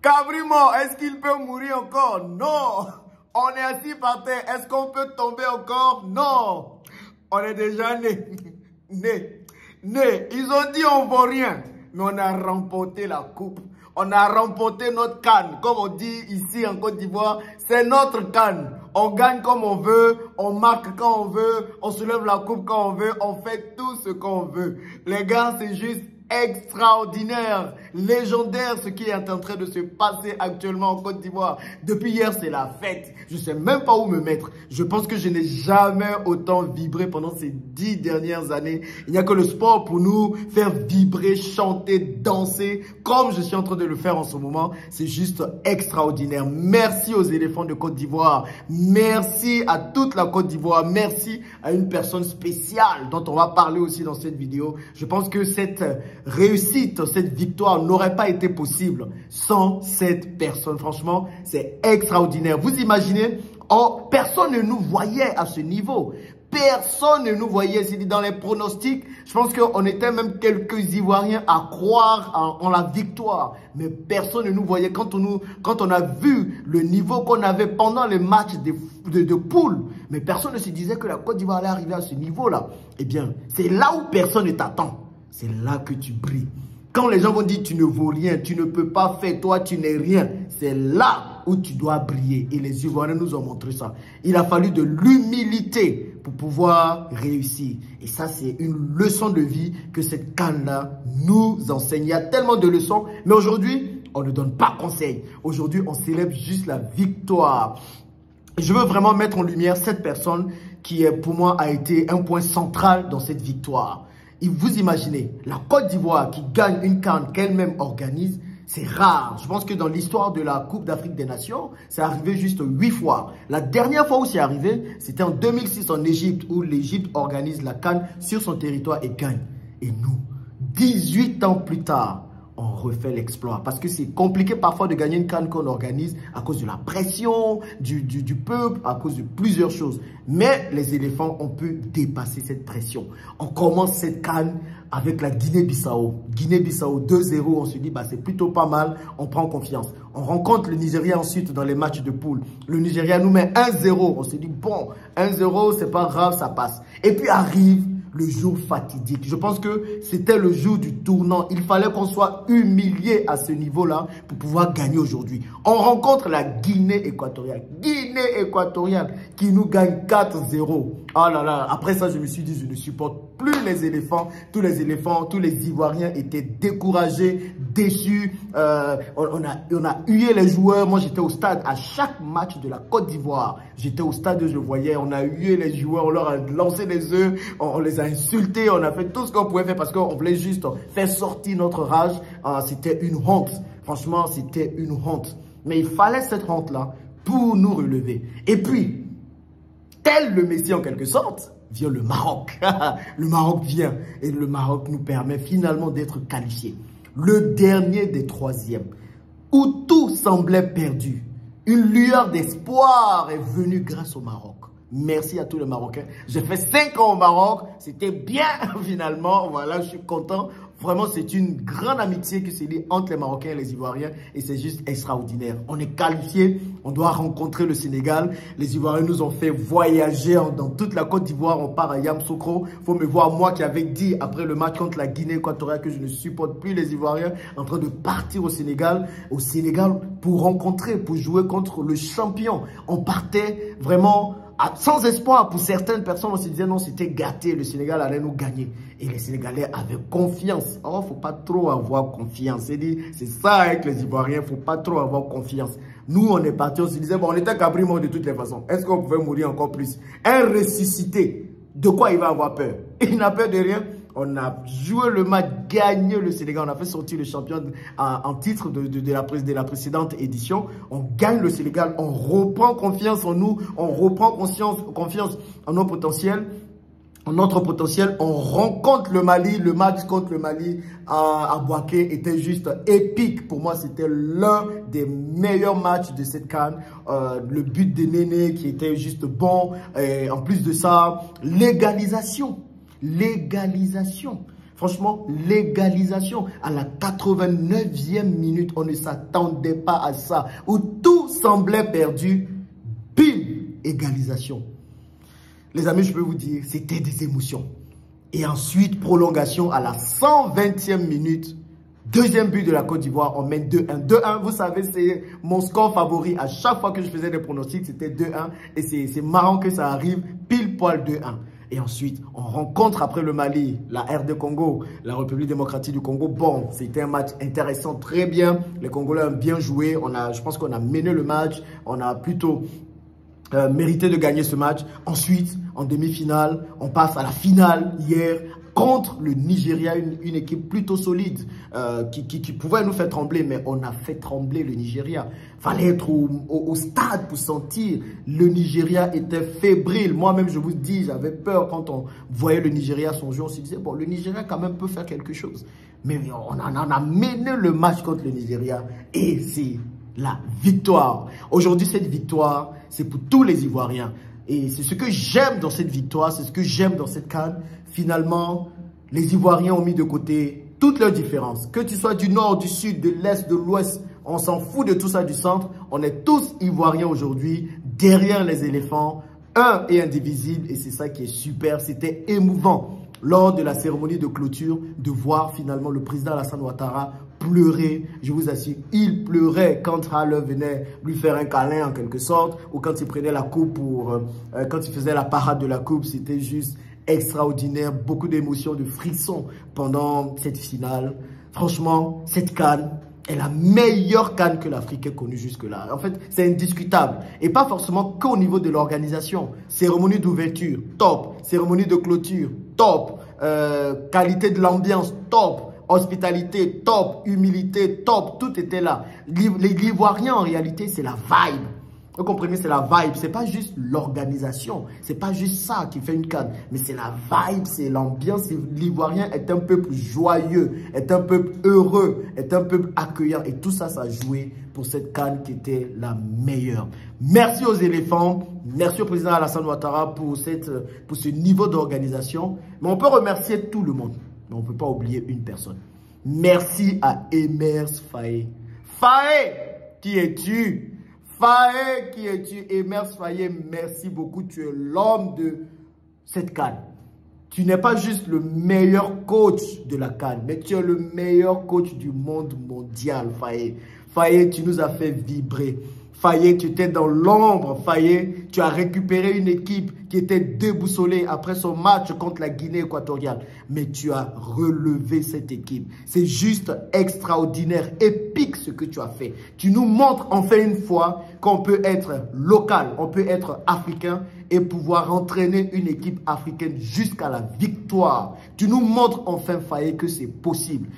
Cabrimo, est-ce qu'il peut mourir encore? Non. On est assis par terre. Est-ce qu'on peut tomber encore? Non. On est déjà né. Né. Ils ont dit on ne vaut rien. Mais on a remporté la coupe. On a remporté notre CAN. Comme on dit ici en Côte d'Ivoire, c'est notre CAN. On gagne comme on veut, on marque quand on veut, on soulève la coupe quand on veut, on fait tout ce qu'on veut. Les gars, c'est juste extraordinaire, légendaire ce qui est en train de se passer actuellement en Côte d'Ivoire. Depuis hier, c'est la fête. Je ne sais même pas où me mettre. Je pense que je n'ai jamais autant vibré pendant ces 10 dernières années. Il n'y a que le sport pour nous faire vibrer, chanter, danser, comme je suis en train de le faire en ce moment. C'est juste extraordinaire. Merci aux éléphants de Côte d'Ivoire. Merci à toute la Côte d'Ivoire. Merci à une personne spéciale dont on va parler aussi dans cette vidéo. Je pense que cette réussite, cette victoire n'aurait pas été possible sans cette personne. Franchement, c'est extraordinaire. Vous imaginez, personne ne nous voyait à ce niveau. Personne ne nous voyait. C'est dit dans les pronostics, je pense qu'on était même quelques Ivoiriens à croire en la victoire. Mais personne ne nous voyait. Quand on a vu le niveau qu'on avait pendant les matchs de poule, mais personne ne se disait que la Côte d'Ivoire allait arriver à ce niveau-là. Eh bien, c'est là où personne ne t'attend. C'est là que tu brilles. Quand les gens vont dire tu ne vaux rien, tu ne peux pas faire, toi tu n'es rien, c'est là où tu dois briller. Et les Ivoiriens nous ont montré ça. Il a fallu de l'humilité pour pouvoir réussir. Et ça, c'est une leçon de vie que cette CAN-là nous enseigne. Il y a tellement de leçons, mais aujourd'hui, on ne donne pas conseil. Aujourd'hui, on célèbre juste la victoire. Je veux vraiment mettre en lumière cette personne qui, pour moi, a été un point central dans cette victoire. Et vous imaginez, la Côte d'Ivoire qui gagne une CAN qu'elle-même organise, c'est rare. Je pense que dans l'histoire de la Coupe d'Afrique des Nations, c'est arrivé juste 8 fois. La dernière fois où c'est arrivé, c'était en 2006 en Égypte, où l'Égypte organise la CAN sur son territoire et gagne. Et nous, 18 ans plus tard, on refait l'exploit. Parce que c'est compliqué parfois de gagner une CAN qu'on organise à cause de la pression du peuple, à cause de plusieurs choses. Mais les éléphants ont pu dépasser cette pression. On commence cette CAN avec la Guinée-Bissau. Guinée-Bissau 2-0, on se dit bah, c'est plutôt pas mal, on prend confiance. On rencontre le Nigeria ensuite dans les matchs de poule. Le Nigeria nous met 1-0, on se dit bon, 1-0 c'est pas grave, ça passe. Et puis arrive le jour fatidique. Je pense que c'était le jour du tournant. Il fallait qu'on soit humilié à ce niveau-là pour pouvoir gagner aujourd'hui. On rencontre la Guinée équatoriale. Guinée équatoriale qui nous gagne 4-0. Ah là là, après ça, je me suis dit, je ne supporte plus les éléphants. Tous les Ivoiriens étaient découragés, déçus. On a hué les joueurs. Moi, j'étais au stade à chaque match de la Côte d'Ivoire. J'étais au stade, je voyais, on a hué les joueurs, on leur a lancé des œufs, on les a insultés, on a fait tout ce qu'on pouvait faire parce qu'on voulait juste faire sortir notre rage. C'était une honte. Franchement, c'était une honte. Mais il fallait cette honte-là pour nous relever. Et puis, tel le Messie en quelque sorte, vient le Maroc. Le Maroc vient et le Maroc nous permet finalement d'être qualifiés. Le dernier des troisièmes, où tout semblait perdu. Une lueur d'espoir est venue grâce au Maroc. Merci à tous les Marocains. J'ai fait 5 ans au Maroc. C'était bien finalement. Voilà, je suis content. Vraiment, c'est une grande amitié qui se lie entre les Marocains et les Ivoiriens. Et c'est juste extraordinaire. On est qualifiés. On doit rencontrer le Sénégal. Les Ivoiriens nous ont fait voyager dans toute la Côte d'Ivoire. On part à Yamoussoukro. Faut me voir, moi qui avais dit après le match contre la Guinée équatoriale que je ne supporte plus les Ivoiriens, en train de partir au Sénégal pour rencontrer, pour jouer contre le champion. On partait vraiment sans espoir. Pour certaines personnes, on se disait non, c'était gâté, le Sénégal allait nous gagner. Et les Sénégalais avaient confiance. Oh, faut pas trop avoir confiance. C'est ça avec les Ivoiriens, faut pas trop avoir confiance. Nous, on est partis, on se disait, bon, on était Cabrimo de toutes les façons. Est-ce qu'on pouvait mourir encore plus? Un ressuscité, de quoi il va avoir peur? Il n'a peur de rien. On a joué le match, gagné le Sénégal. On a fait sortir le champion en titre de la précédente édition. On gagne le Sénégal. On reprend confiance en nous. On reprend confiance en nos potentiels. En notre potentiel, on rencontre le Mali. Le match contre le Mali à Bouaké était juste épique. Pour moi, c'était l'un des meilleurs matchs de cette CAN. Le but de Néné qui était juste bon. Et en plus de ça, l'égalisation. Franchement, l'égalisation à la 89e minute, on ne s'attendait pas à ça. Où tout semblait perdu, pile, égalisation. Les amis, je peux vous dire, c'était des émotions. Et ensuite, prolongation à la 120e minute. Deuxième but de la Côte d'Ivoire, on mène 2-1. 2-1, vous savez, c'est mon score favori. À chaque fois que je faisais des pronostics, c'était 2-1. Et c'est marrant que ça arrive pile poil 2-1. Et ensuite, on rencontre après le Mali, la RD Congo, la République démocratique du Congo. Bon, c'était un match intéressant, très bien. Les Congolais ont bien joué. Je pense qu'on a mené le match. On a plutôt mérité de gagner ce match. Ensuite, en demi-finale, on passe à la finale hier contre le Nigeria, une équipe plutôt solide qui pouvait nous faire trembler, mais on a fait trembler le Nigeria. Fallait être au stade pour sentir. Le Nigeria était fébrile. Moi-même, je vous dis, j'avais peur quand on voyait le Nigeria son jeu. On se disait, bon, le Nigeria quand même peut faire quelque chose. Mais on a mené le match contre le Nigeria et c'est la victoire. Aujourd'hui, cette victoire, c'est pour tous les Ivoiriens. Et c'est ce que j'aime dans cette victoire, c'est ce que j'aime dans cette CAN. Finalement, les Ivoiriens ont mis de côté toutes leurs différences. Que tu sois du nord, du sud, de l'est, de l'ouest, on s'en fout de tout ça du centre. On est tous Ivoiriens aujourd'hui, derrière les éléphants, un et indivisible. Et c'est ça qui est super, c'était émouvant. Lors de la cérémonie de clôture, de voir finalement le président Alassane Ouattara pleurer. Je vous assure, il pleurait quand Haller venait lui faire un câlin en quelque sorte, ou quand il prenait la coupe quand il faisait la parade de la coupe. C'était juste extraordinaire, beaucoup d'émotions, de frissons pendant cette finale. Franchement, cette CAN est la meilleure CAN que l'Afrique ait connue jusque-là. En fait, c'est indiscutable. Et pas forcément qu'au niveau de l'organisation. Cérémonie d'ouverture, top. Cérémonie de clôture, top. Qualité de l'ambiance, top. Hospitalité, top. Humilité, top. Tout était là. L'Ivoirien, en réalité, c'est la vibe. Vous comprenez, c'est la vibe. C'est pas juste l'organisation. C'est pas juste ça qui fait une CAN. Mais c'est la vibe, c'est l'ambiance. L'Ivoirien est un peuple joyeux, est un peuple heureux, est un peuple accueillant. Et tout ça, ça a joué pour cette CAN qui était la meilleure. Merci aux éléphants. Merci au président Alassane Ouattara pour ce niveau d'organisation. Mais on peut remercier tout le monde. Mais on ne peut pas oublier une personne. Merci à Emers Faé. Faé, qui es-tu? Faé, qui es-tu? Emers Faé, merci beaucoup. Tu es l'homme de cette CAN. Tu n'es pas juste le meilleur coach de la CAN, mais tu es le meilleur coach du monde mondial, Faé. Faé, tu nous as fait vibrer. Faé, tu étais dans l'ombre. Faé, tu as récupéré une équipe qui était déboussolée après son match contre la Guinée équatoriale. Mais tu as relevé cette équipe. C'est juste extraordinaire, épique ce que tu as fait. Tu nous montres enfin une fois qu'on peut être local, on peut être africain et pouvoir entraîner une équipe africaine jusqu'à la victoire. Tu nous montres enfin, Faé, que c'est possible.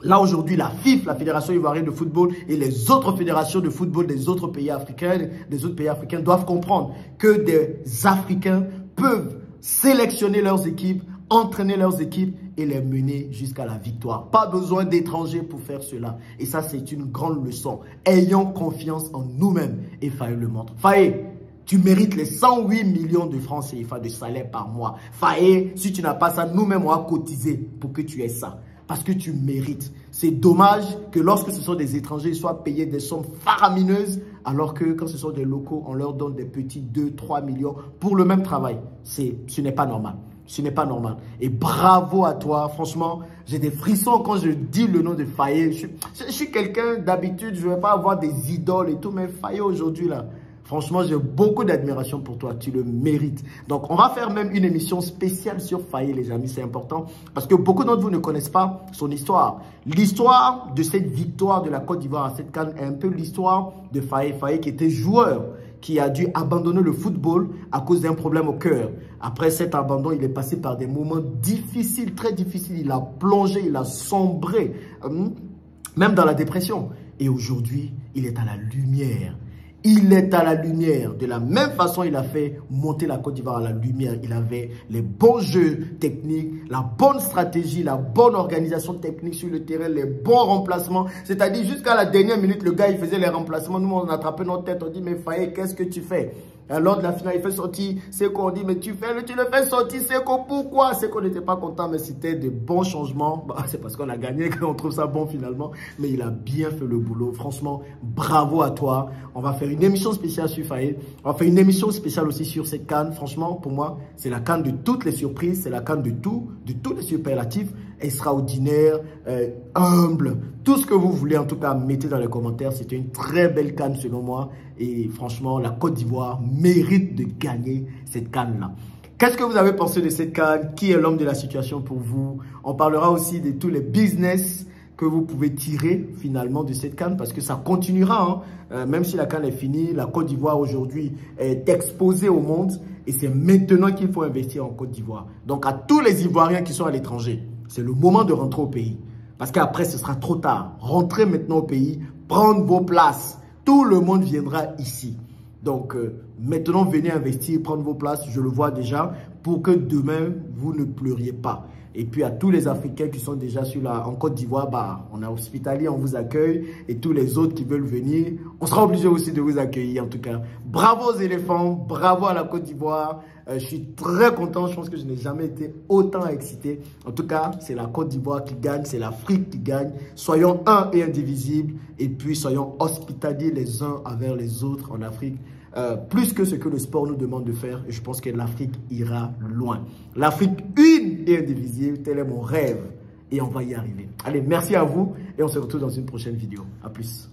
Là, aujourd'hui, la FIF, la Fédération Ivoirienne de Football, et les autres fédérations de football des autres pays africains doivent comprendre que des Africains peuvent sélectionner leurs équipes, entraîner leurs équipes et les mener jusqu'à la victoire. Pas besoin d'étrangers pour faire cela. Et ça, c'est une grande leçon. Ayons confiance en nous-mêmes. Et Faé le montre. Faé, tu mérites les 108 millions de francs CFA de salaire par mois. Faé, si tu n'as pas ça, nous-mêmes, on va cotiser pour que tu aies ça. Parce que tu mérites. C'est dommage que lorsque ce sont des étrangers, ils soient payés des sommes faramineuses, alors que quand ce sont des locaux, on leur donne des petits 2-3 millions pour le même travail. Ce n'est pas normal. Ce n'est pas normal. Et bravo à toi. Franchement, j'ai des frissons quand je dis le nom de Faé. Je suis quelqu'un d'habitude, je ne vais pas avoir des idoles et tout, mais Faé aujourd'hui là, franchement, j'ai beaucoup d'admiration pour toi. Tu le mérites. Donc, on va faire même une émission spéciale sur Faé, les amis. C'est important parce que beaucoup d'entre vous ne connaissent pas son histoire. L'histoire de cette victoire de la Côte d'Ivoire à cette CAN est un peu l'histoire de Faé. Faé qui était joueur, qui a dû abandonner le football à cause d'un problème au cœur. Après cet abandon, il est passé par des moments difficiles, très difficiles. Il a plongé, il a sombré, même dans la dépression. Et aujourd'hui, il est à la lumière. Il est à la lumière. De la même façon, il a fait monter la Côte d'Ivoire à la lumière. Il avait les bons jeux techniques, la bonne stratégie, la bonne organisation technique sur le terrain, les bons remplacements. C'est-à-dire, jusqu'à la dernière minute, le gars, il faisait les remplacements. Nous, on attrapait notre tête. On dit, mais Faé, qu'est-ce que tu fais? Lors de la finale, il fait sortir Seko. On dit, mais tu le fais sortir Seko. Pourquoi? Seko n'était pas content, mais c'était de bons changements. Bah, c'est parce qu'on a gagné qu'on trouve ça bon finalement. Mais il a bien fait le boulot. Franchement, bravo à toi. On va faire une émission spéciale sur Faye. On va faire une émission spéciale aussi sur cette CAN. Franchement, pour moi, c'est la CAN de toutes les surprises. C'est la CAN de tous les superlatifs. Extraordinaire, humble, tout ce que vous voulez, en tout cas, mettez dans les commentaires. C'était une très belle CAN selon moi. Et franchement, la Côte d'Ivoire mérite de gagner cette CAN-là. Qu'est-ce que vous avez pensé de cette CAN? Qui est l'homme de la situation pour vous? On parlera aussi de tous les business que vous pouvez tirer finalement de cette CAN parce que ça continuera. Hein. Même si la CAN est finie, la Côte d'Ivoire aujourd'hui est exposée au monde et c'est maintenant qu'il faut investir en Côte d'Ivoire. Donc à tous les Ivoiriens qui sont à l'étranger, c'est le moment de rentrer au pays. Parce qu'après, ce sera trop tard. Rentrez maintenant au pays, prendre vos places. Tout le monde viendra ici. Donc, maintenant, venez investir, prendre vos places. Je le vois déjà pour que demain, vous ne pleuriez pas. Et puis, à tous les Africains qui sont déjà en Côte d'Ivoire, bah, on a hospitalier, on vous accueille. Et tous les autres qui veulent venir, on sera obligé aussi de vous accueillir en tout cas. Bravo aux éléphants, bravo à la Côte d'Ivoire. Je suis très content, je pense que je n'ai jamais été autant excité. En tout cas, c'est la Côte d'Ivoire qui gagne, c'est l'Afrique qui gagne. Soyons un et indivisibles et puis soyons hospitaliers les uns envers les autres en Afrique. Plus que ce que le sport nous demande de faire. Et je pense que l'Afrique ira loin. L'Afrique une et indivisible, tel est mon rêve. Et on va y arriver. Allez, merci à vous et on se retrouve dans une prochaine vidéo. À plus.